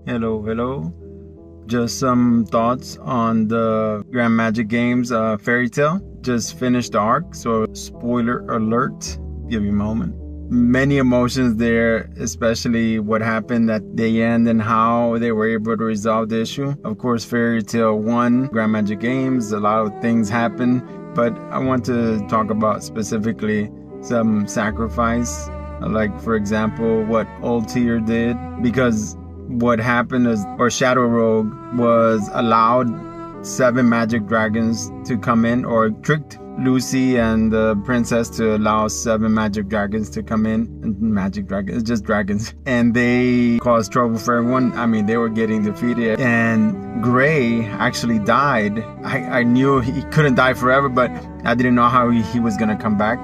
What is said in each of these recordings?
Hello. Just some thoughts on the Grand Magic Games Fairy Tail. Just finished the arc, so spoiler alert. Give you a moment. Many emotions there, especially what happened at the end and how they were able to resolve the issue. Of course, Fairy Tail 1, Grand Magic Games, a lot of things happened, but I want to talk about specifically some sacrifice, like for example, what Ultear did, because what happened is, or Shadow Rogue was allowed 7 magic dragons to come in, or tricked Lucy and the princess to allow 7 magic dragons to come in. And magic dragons, it's just dragons. And they caused trouble for everyone. I mean, they were getting defeated. And Gray actually died. I knew he couldn't die forever, but I didn't know how he was gonna come back.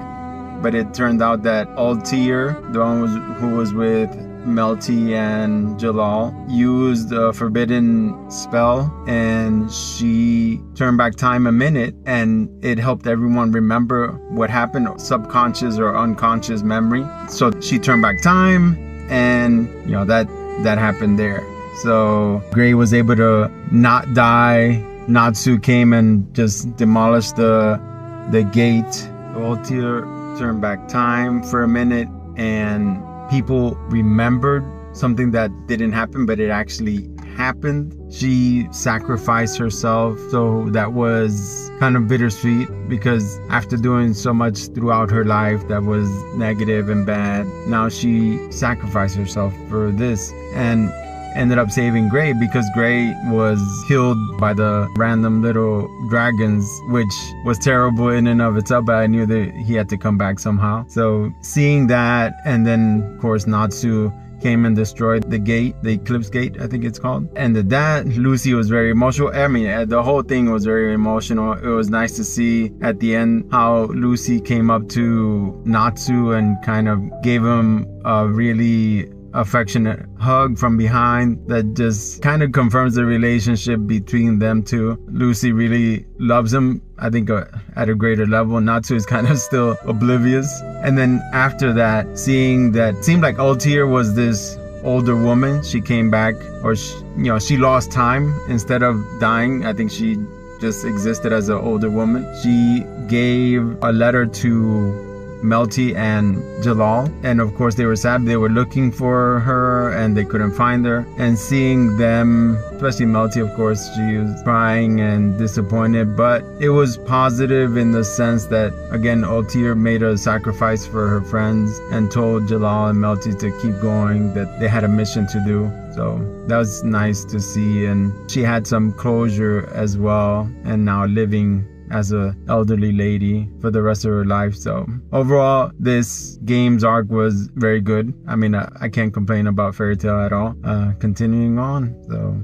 But it turned out that Ultear, the one who was with Melty and Jalal, used a forbidden spell, and she turned back time a minute, and it helped everyone remember what happened, subconscious or unconscious memory. So she turned back time, and that happened there. So Gray was able to not die. Natsu came and just demolished the gate. Ultear turned back time for a minute, and people remembered something that didn't happen, but it actually happened. She sacrificed herself, so that was kind of bittersweet, because after doing so much throughout her life that was negative and bad, now she sacrificed herself for this and ended up saving Gray, because Gray was killed by the random little dragons, which was terrible in and of itself, but I knew that he had to come back somehow. So seeing that, and then of course Natsu came and destroyed the gate, the Eclipse Gate, I think it's called. And that, Lucy was very emotional. I mean, the whole thing was very emotional. It was nice to see at the end how Lucy came up to Natsu and kind of gave him a really affectionate hug from behind that just kind of confirms the relationship between them two. Lucy really loves him, I think, at a greater level. Natsu is kind of still oblivious. And then after that, seeing that, seemed like Ultear was this older woman. She came back, or she lost time instead of dying. I think she just existed as an older woman. She gave a letter to Melty and Jalal, and of course they were sad. They were looking for her and they couldn't find her, and seeing them, especially Melty, of course, she was crying and disappointed, but it was positive in the sense that, again, Ultear made a sacrifice for her friends and told Jalal and Melty to keep going, that they had a mission to do. So that was nice to see, and she had some closure as well, and now living as a elderly lady for the rest of her life. So overall, this game's arc was very good. I mean, I can't complain about Fairy Tail at all. Continuing on, so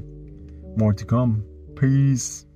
more to come. Peace.